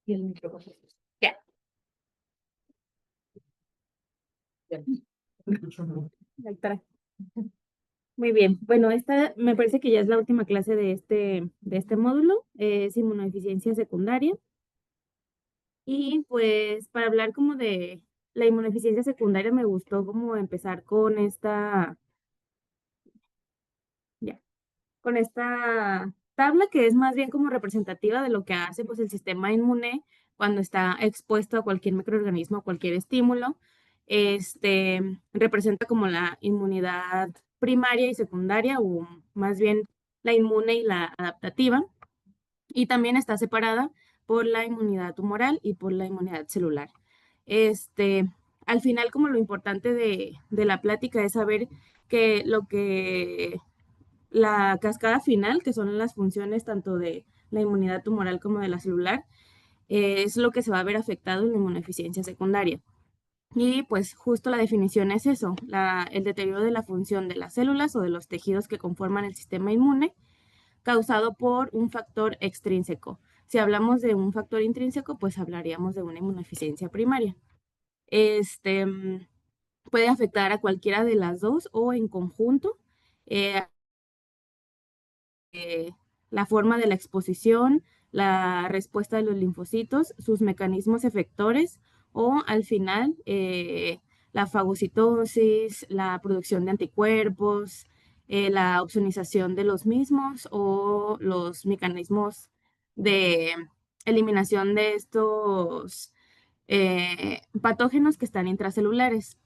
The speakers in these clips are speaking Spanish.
Y el micrófono. Ya. Ahí está. Muy bien. Bueno, esta me parece que ya es la última clase de este módulo. Es inmunodeficiencia secundaria. Y pues para hablar como de la inmunodeficiencia secundaria me gustó como empezar con ya, con esta tabla que es más bien como representativa de lo que hace pues el sistema inmune cuando está expuesto a cualquier microorganismo, a cualquier estímulo. Representa como la inmunidad primaria y secundaria, o más bien la inmune y la adaptativa. Y también está separada por la inmunidad tumoral y por la inmunidad celular. Este, Al final, como lo importante de la plática es saber que la cascada final, que son las funciones tanto de la inmunidad tumoral como de la celular, es lo que se va a ver afectado en la inmunodeficiencia secundaria. Y pues justo la definición es eso, el deterioro de la función de las células o de los tejidos que conforman el sistema inmune causado por un factor extrínseco. Si hablamos de un factor intrínseco, pues hablaríamos de una inmunodeficiencia primaria. Puede afectar a cualquiera de las dos o en conjunto. Eh, la forma de la exposición, la respuesta de los linfocitos, sus mecanismos efectores o al final la fagocitosis, la producción de anticuerpos, la opsonización de los mismos o los mecanismos de eliminación de estos patógenos que están intracelulares.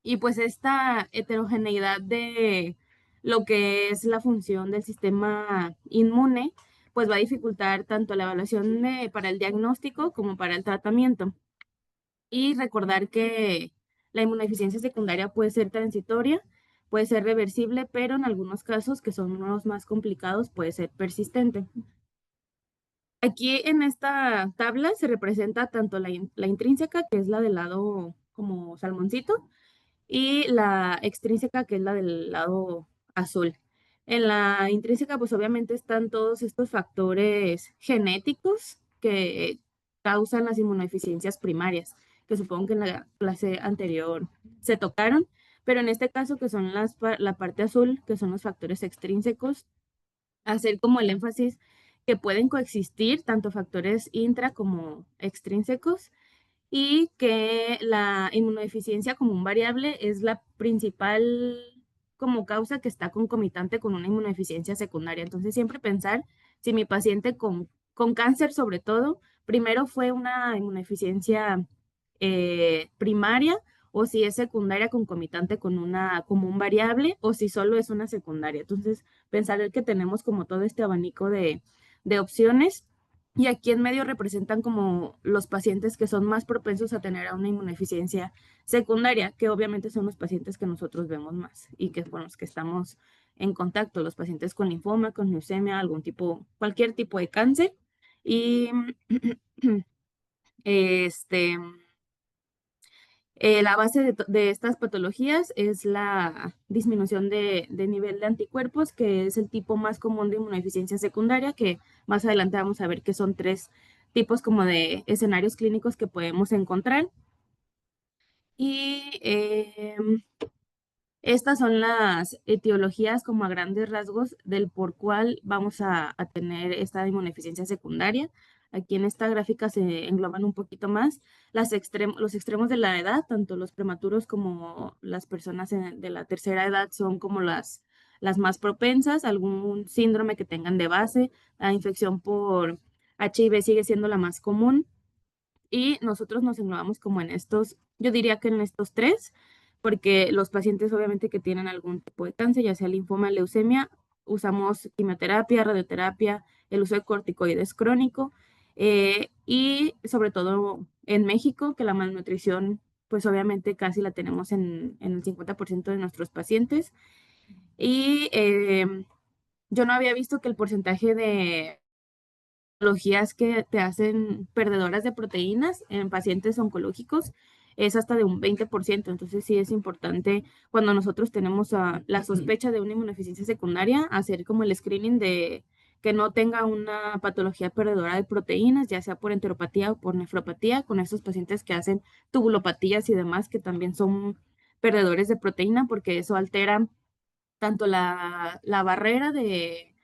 Y pues esta heterogeneidad de lo que es la función del sistema inmune, pues va a dificultar tanto la evaluación para el diagnóstico como para el tratamiento. Y recordar que la inmunodeficiencia secundaria puede ser transitoria, puede ser reversible, pero en algunos casos, que son los más complicados, puede ser persistente. Aquí en esta tabla se representa tanto la intrínseca, que es la del lado como salmoncito, y la extrínseca, que es la del lado azul. En la intrínseca, pues obviamente están todos estos factores genéticos que causan las inmunodeficiencias primarias, que supongo que en la clase anterior se tocaron, pero en este caso, que son la parte azul, que son los factores extrínsecos, hacer como el énfasis que pueden coexistir tanto factores intra como extrínsecos y que la inmunodeficiencia como un variable es la principal como causa que está concomitante con una inmunodeficiencia secundaria. Entonces, siempre pensar si mi paciente con cáncer sobre todo, primero fue una inmunodeficiencia primaria o si es secundaria concomitante con como un variable o si solo es una secundaria. Entonces, pensar que tenemos como todo este abanico de opciones y aquí en medio representan como los pacientes que son más propensos a tener una inmunodeficiencia secundaria, que obviamente son los pacientes que nosotros vemos más y que con los que estamos en contacto, los pacientes con linfoma, con leucemia, cualquier tipo de cáncer. Y este, la base de estas patologías es la disminución de nivel de anticuerpos, que es el tipo más común de inmunodeficiencia secundaria, que más adelante vamos a ver que son tres tipos como de escenarios clínicos que podemos encontrar. Y estas son las etiologías como a grandes rasgos del por cual vamos a tener esta inmunodeficiencia secundaria. Aquí en esta gráfica se engloban un poquito más los extremos de la edad, tanto los prematuros como las personas de la tercera edad son como las más propensas, algún síndrome que tengan de base, la infección por HIV sigue siendo la más común y nosotros nos englobamos como en estos, yo diría que en estos tres, porque los pacientes obviamente que tienen algún tipo de cáncer, ya sea linfoma, leucemia, usamos quimioterapia, radioterapia, el uso de corticoides crónico y sobre todo en México, que la malnutrición pues obviamente casi la tenemos en el 50% de nuestros pacientes. Y yo no había visto que el porcentaje de patologías que te hacen perdedoras de proteínas en pacientes oncológicos es hasta de un 20%. Entonces sí es importante cuando nosotros tenemos la sospecha de una inmunodeficiencia secundaria hacer como el screening de que no tenga una patología perdedora de proteínas, ya sea por enteropatía o por nefropatía, con estos pacientes que hacen tubulopatías y demás, que también son perdedores de proteína, porque eso altera tanto la barrera de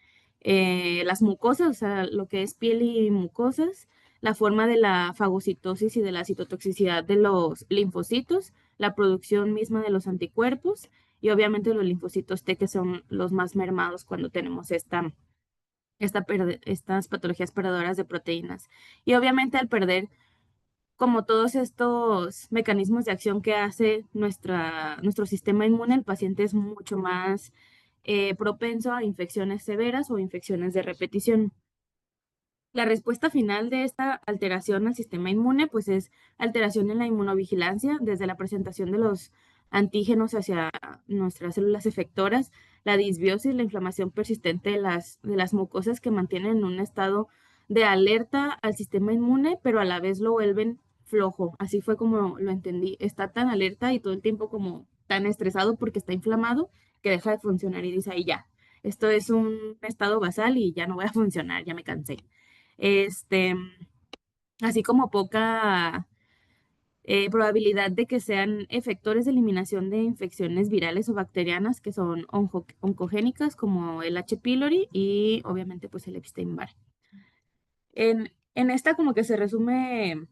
las mucosas, o sea, lo que es piel y mucosas, la forma de la fagocitosis y de la citotoxicidad de los linfocitos, la producción misma de los anticuerpos y obviamente los linfocitos T, que son los más mermados cuando tenemos estas patologías perdedoras de proteínas. Y obviamente al perder como todos estos mecanismos de acción que hace nuestro sistema inmune, el paciente es mucho más propenso a infecciones severas o infecciones de repetición. La respuesta final de esta alteración al sistema inmune, pues es alteración en la inmunovigilancia, desde la presentación de los antígenos hacia nuestras células efectoras, la disbiosis, la inflamación persistente de las mucosas que mantienen en un estado de alerta al sistema inmune, pero a la vez lo vuelven flojo. Así fue como lo entendí. Está tan alerta y todo el tiempo como tan estresado porque está inflamado que deja de funcionar y dice, ahí ya, esto es un estado basal y ya no voy a funcionar, ya me cansé. Este, así como poca probabilidad de que sean efectores de eliminación de infecciones virales o bacterianas que son oncogénicas como el H. pylori y obviamente pues el Epstein-Barr. En esta como que se resume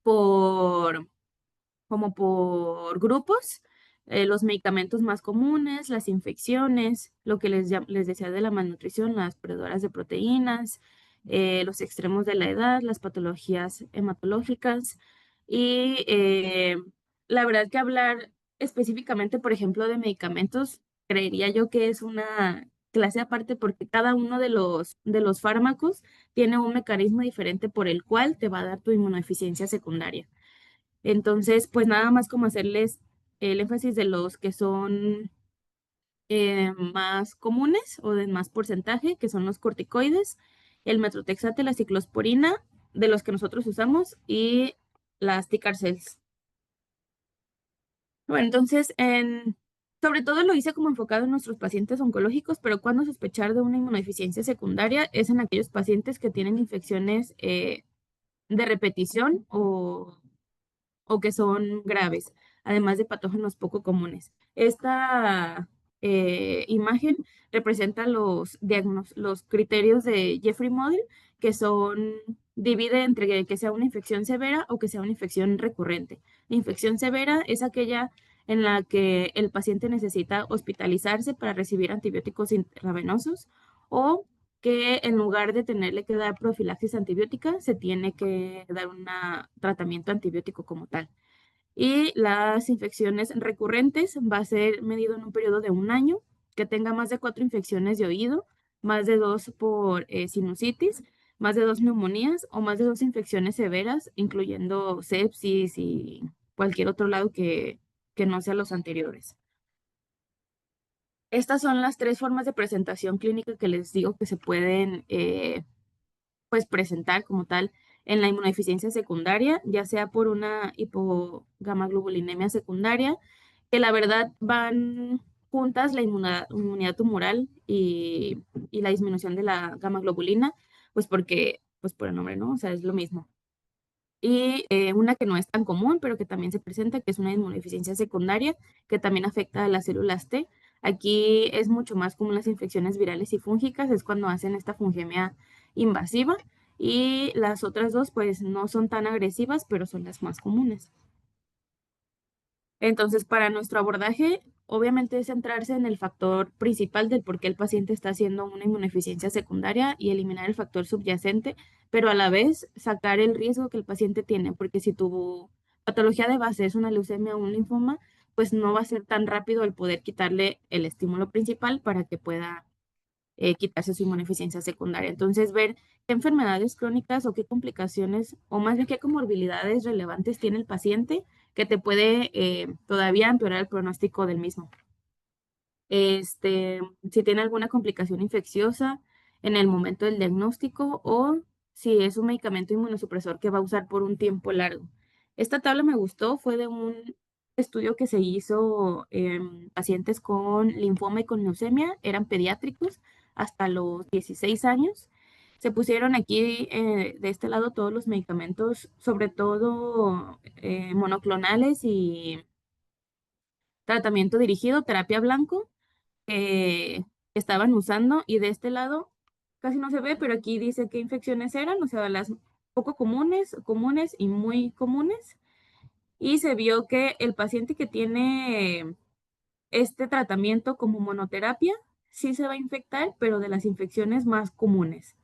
por como por grupos, los medicamentos más comunes, las infecciones, lo que les decía de la malnutrición, las perdedoras de proteínas, los extremos de la edad, las patologías hematológicas y la verdad que hablar específicamente, por ejemplo, de medicamentos, creería yo que es una clase aparte porque cada uno de los fármacos tiene un mecanismo diferente por el cual te va a dar tu inmunodeficiencia secundaria. Entonces, pues nada más como hacerles el énfasis de los que son más comunes o de más porcentaje, que son los corticoides, el metrotexate, la ciclosporina, de los que nosotros usamos, y las ticarcels. Bueno, entonces, sobre todo lo hice como enfocado en nuestros pacientes oncológicos, pero cuando sospechar de una inmunodeficiencia secundaria es en aquellos pacientes que tienen infecciones de repetición o que son graves, además de patógenos poco comunes. Esta imagen representa los criterios de Jeffrey Model, que divide entre que sea una infección severa o que sea una infección recurrente. La infección severa es aquella en la que el paciente necesita hospitalizarse para recibir antibióticos intravenosos o que en lugar de tenerle que dar profilaxis antibiótica, se tiene que dar un tratamiento antibiótico como tal. Y las infecciones recurrentes va a ser medido en un periodo de un año, que tenga más de 4 infecciones de oído, más de 2 por sinusitis, más de 2 neumonías o más de 2 infecciones severas, incluyendo sepsis y cualquier otro lado que no sea los anteriores. Estas son las 3 formas de presentación clínica que les digo que se pueden pues presentar como tal en la inmunodeficiencia secundaria, ya sea por una hipogamaglobulinemia secundaria, que la verdad van juntas la inmunidad tumoral y la disminución de la gamma globulina, pues porque, pues por el nombre, ¿no? O sea, es lo mismo. Y una que no es tan común, pero que también se presenta, que es una inmunodeficiencia secundaria, que también afecta a las células T. Aquí es mucho más común las infecciones virales y fúngicas, es cuando hacen esta fungemia invasiva. Y las otras dos, pues no son tan agresivas, pero son las más comunes. Entonces, para nuestro abordaje, obviamente es centrarse en el factor principal del por qué el paciente está haciendo una inmunodeficiencia secundaria y eliminar el factor subyacente, pero a la vez sacar el riesgo que el paciente tiene, porque si tu patología de base es una leucemia o un linfoma, pues no va a ser tan rápido el poder quitarle el estímulo principal para que pueda quitarse su inmunodeficiencia secundaria. Entonces, ver qué enfermedades crónicas o qué complicaciones, o más bien qué comorbilidades relevantes tiene el paciente que te puede todavía empeorar el pronóstico del mismo. Si tiene alguna complicación infecciosa en el momento del diagnóstico o si es un medicamento inmunosupresor que va a usar por un tiempo largo. Esta tabla me gustó, fue de un estudio que se hizo en pacientes con linfoma y con leucemia, eran pediátricos, hasta los 16 años. Se pusieron aquí de este lado todos los medicamentos, sobre todo monoclonales y tratamiento dirigido, terapia blanco, que estaban usando. Y de este lado casi no se ve, pero aquí dice qué infecciones eran, o sea, las poco comunes, comunes y muy comunes. Y se vio que el paciente que tiene este tratamiento como monoterapia sí se va a infectar, pero de las infecciones más comunes,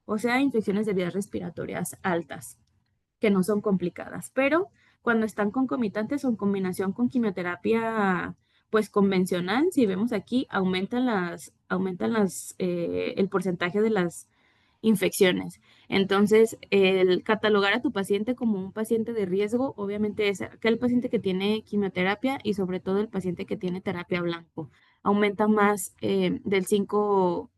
o sea, infecciones de vías respiratorias altas, que no son complicadas, pero cuando están concomitantes o en combinación con quimioterapia, pues convencional, si vemos aquí, el porcentaje de las infecciones. Entonces, el catalogar a tu paciente como un paciente de riesgo, obviamente es aquel paciente que tiene quimioterapia y sobre todo el paciente que tiene terapia blanco. Aumenta más del cinco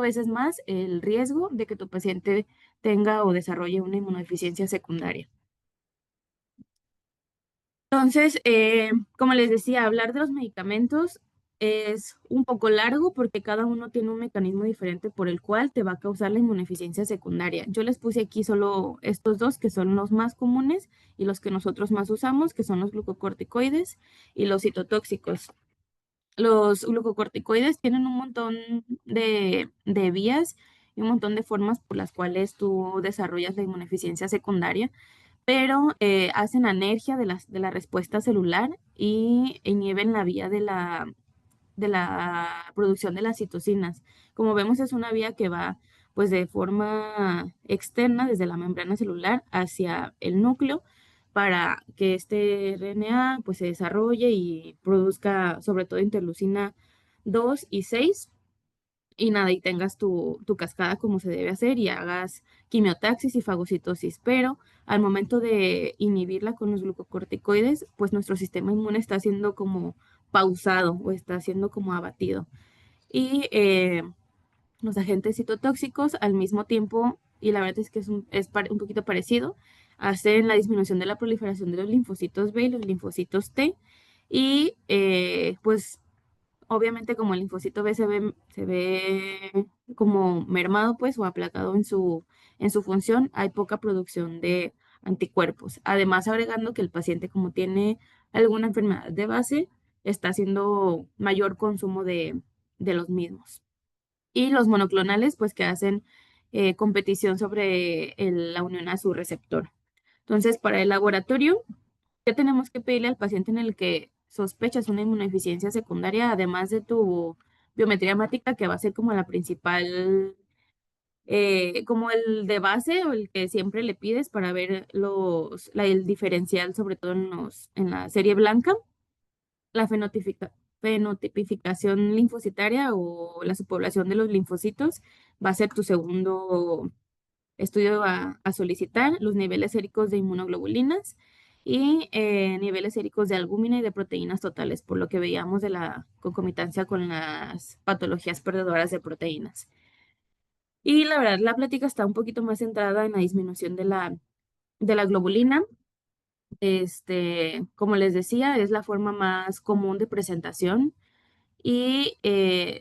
veces más el riesgo de que tu paciente tenga o desarrolle una inmunodeficiencia secundaria. Entonces, como les decía, hablar de los medicamentos es un poco largo porque cada uno tiene un mecanismo diferente por el cual te va a causar la inmunodeficiencia secundaria. Yo les puse aquí solo estos dos que son los más comunes y los que nosotros más usamos, que son los glucocorticoides y los citotóxicos. Los glucocorticoides tienen un montón de vías y un montón de formas por las cuales tú desarrollas la inmunodeficiencia secundaria, pero hacen anergia de la respuesta celular y inhiben la vía de la producción de las citocinas. Como vemos, es una vía que va pues de forma externa desde la membrana celular hacia el núcleo para que este RNA pues se desarrolle y produzca sobre todo interleucina 2 y 6 y nada, y tengas tu cascada como se debe hacer y hagas quimiotaxis y fagocitosis. Pero al momento de inhibirla con los glucocorticoides, pues nuestro sistema inmune está siendo como pausado o está siendo como abatido. Y los agentes citotóxicos al mismo tiempo, y la verdad es que un poquito parecido, hacen la disminución de la proliferación de los linfocitos B y los linfocitos T. Y pues obviamente como el linfocito B se ve como mermado, pues, o aplacado en su función, hay poca producción de anticuerpos. Además, agregando que el paciente, como tiene alguna enfermedad de base, está haciendo mayor consumo de los mismos. Y los monoclonales, pues, que hacen competición sobre la unión a su receptor. Entonces, para el laboratorio, ¿qué tenemos que pedirle al paciente en el que sospechas una inmunodeficiencia secundaria, además de tu biometría hemática, que va a ser como la principal, como el de base o el que siempre le pides para ver el diferencial, sobre todo en la serie blanca, la fenotipificación linfocitaria o la subpoblación de los linfocitos va a ser tu segundo estudio a solicitar, los niveles séricos de inmunoglobulinas y niveles séricos de albúmina y de proteínas totales, por lo que veíamos de la concomitancia con las patologías perdedoras de proteínas. Y la verdad, la plática está un poquito más centrada en la disminución de la globulina. Como les decía, es la forma más común de presentación y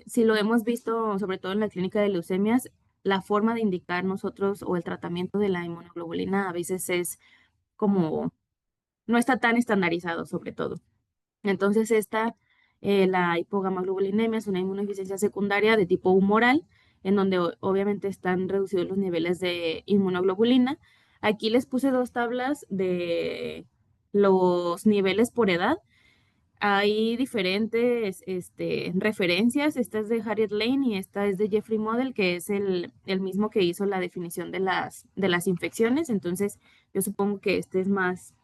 si lo hemos visto, sobre todo en la clínica de leucemias, la forma de indicar nosotros o el tratamiento de la inmunoglobulina a veces es como, no está tan estandarizado, sobre todo. Entonces, la hipogamaglobulinemia es una inmunodeficiencia secundaria de tipo humoral, en donde obviamente están reducidos los niveles de inmunoglobulina. Aquí les puse dos tablas de los niveles por edad. Hay diferentes referencias. Esta es de Harriet Lane y esta es de Jeffrey Model, que es el mismo que hizo la definición de las infecciones. Entonces, yo supongo que este es más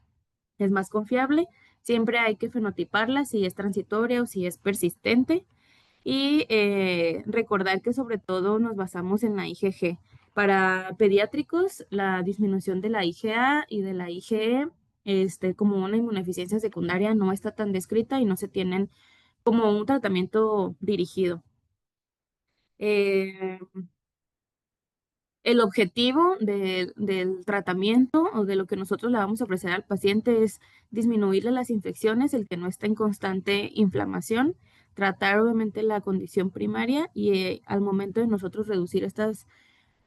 confiable. Siempre hay que fenotiparla si es transitoria o si es persistente. Y recordar que sobre todo nos basamos en la IgG. Para pediátricos, la disminución de la IgA y de la IgE, como una inmunodeficiencia secundaria, no está tan descrita y no se tienen como un tratamiento dirigido. Eh, el objetivo del tratamiento o de lo que nosotros le vamos a ofrecer al paciente es disminuirle las infecciones, el que no esté en constante inflamación, tratar obviamente la condición primaria y al momento de nosotros reducir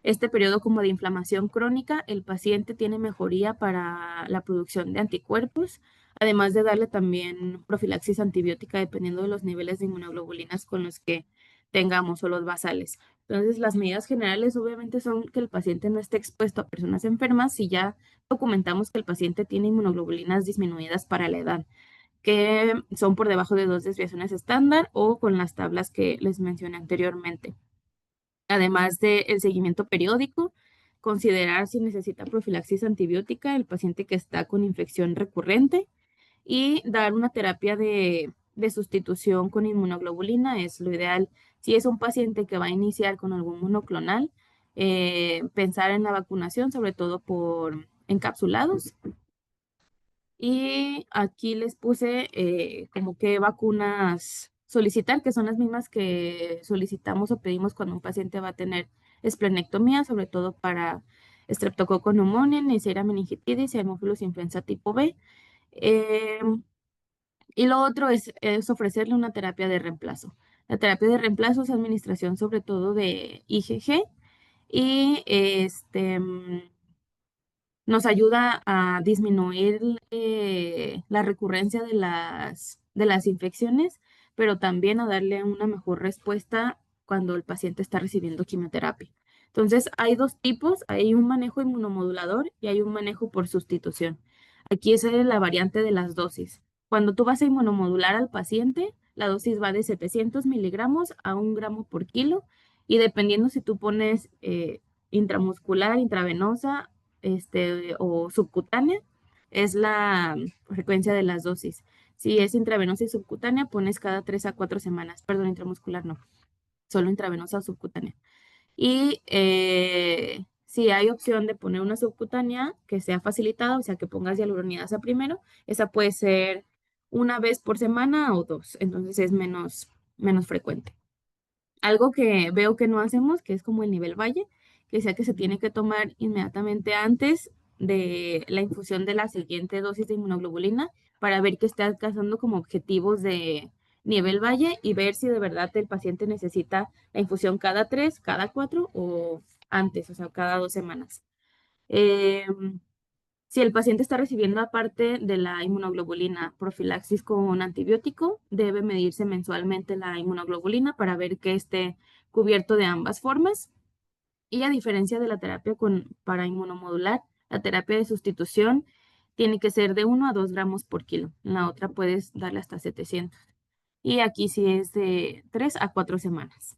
este periodo como de inflamación crónica, el paciente tiene mejoría para la producción de anticuerpos, además de darle también profilaxis antibiótica dependiendo de los niveles de inmunoglobulinas con los que tengamos o los basales. Entonces, las medidas generales obviamente son que el paciente no esté expuesto a personas enfermas si ya documentamos que el paciente tiene inmunoglobulinas disminuidas para la edad, que son por debajo de 2 desviaciones estándar o con las tablas que les mencioné anteriormente. Además del seguimiento periódico, considerar si necesita profilaxis antibiótica el paciente que está con infección recurrente y dar una terapia de sustitución con inmunoglobulina es lo ideal. Si es un paciente que va a iniciar con algún monoclonal, pensar en la vacunación, sobre todo por encapsulados. Y aquí les puse como qué vacunas solicitar, que son las mismas que solicitamos o pedimos cuando un paciente va a tener esplenectomía, sobre todo para estreptococo pneumoniae, Neisseria meningitis y Haemophilus influenza tipo B. Eh, y lo otro es ofrecerle una terapia de reemplazo. La terapia de reemplazo es administración sobre todo de IgG y nos ayuda a disminuir la recurrencia de las infecciones, pero también a darle una mejor respuesta cuando el paciente está recibiendo quimioterapia. Entonces, hay dos tipos, hay un manejo inmunomodulador y hay un manejo por sustitución. Aquí es la variante de las dosis. Cuando tú vas a inmunomodular al paciente, la dosis va de 700 miligramos a 1 gramo por kilo y dependiendo si tú pones intramuscular, intravenosa o subcutánea, es la frecuencia de las dosis. Si es intravenosa y subcutánea, pones cada 3 a 4 semanas. Perdón, intramuscular no, solo intravenosa o subcutánea. Y si hay opción de poner una subcutánea que sea facilitada, o sea, que pongas hialuronidasa primero, esa puede ser 1 vez por semana o 2, entonces es menos frecuente. Algo que veo que no hacemos, que es como el nivel valle, que sea que se tiene que tomar inmediatamente antes de la infusión de la siguiente dosis de inmunoglobulina para ver que esté alcanzando como objetivos de nivel valle y ver si de verdad el paciente necesita la infusión cada 3, cada 4 o antes, o sea, cada 2 semanas. Si el paciente está recibiendo aparte de la inmunoglobulina profilaxis con antibiótico, debe medirse mensualmente la inmunoglobulina para ver que esté cubierto de ambas formas. Y a diferencia de la terapia para inmunomodular, la terapia de sustitución tiene que ser de 1 a 2 gramos por kilo. En la otra puedes darle hasta 700. Y aquí sí es de 3 a 4 semanas.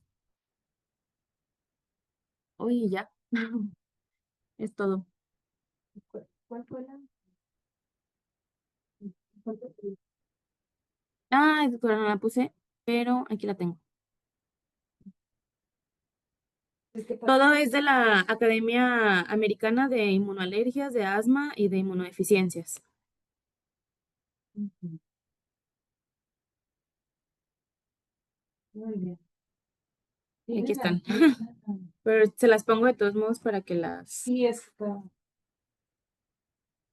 Oye, ya, es todo. ¿Cuál fue la? Ah, doctora, no la puse, pero aquí la tengo. Todo es de la Academia Americana de Inmunoalergias, de Asma y de Inmunodeficiencias. Ujú. Muy bien. Y aquí ¿Tienes la están. fecha? Pero se las pongo de todos modos para que las... Sí, es que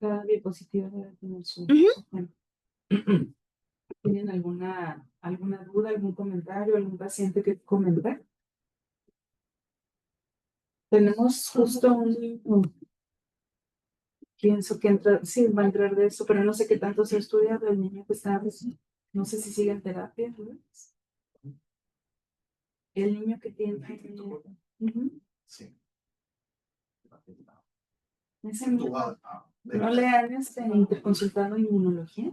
cada diapositiva debe tener Ujú. su cuenta. ¿Tienen alguna duda, algún comentario, algún paciente que comentar? Tenemos justo pienso que entra, sí, va a entrar de eso, pero no sé qué tanto se ha estudiado el niño que está, no sé si sigue en terapia, ¿no? El niño que tiene. Ujú. Ese niño, ¿no le han interconsultado inmunología?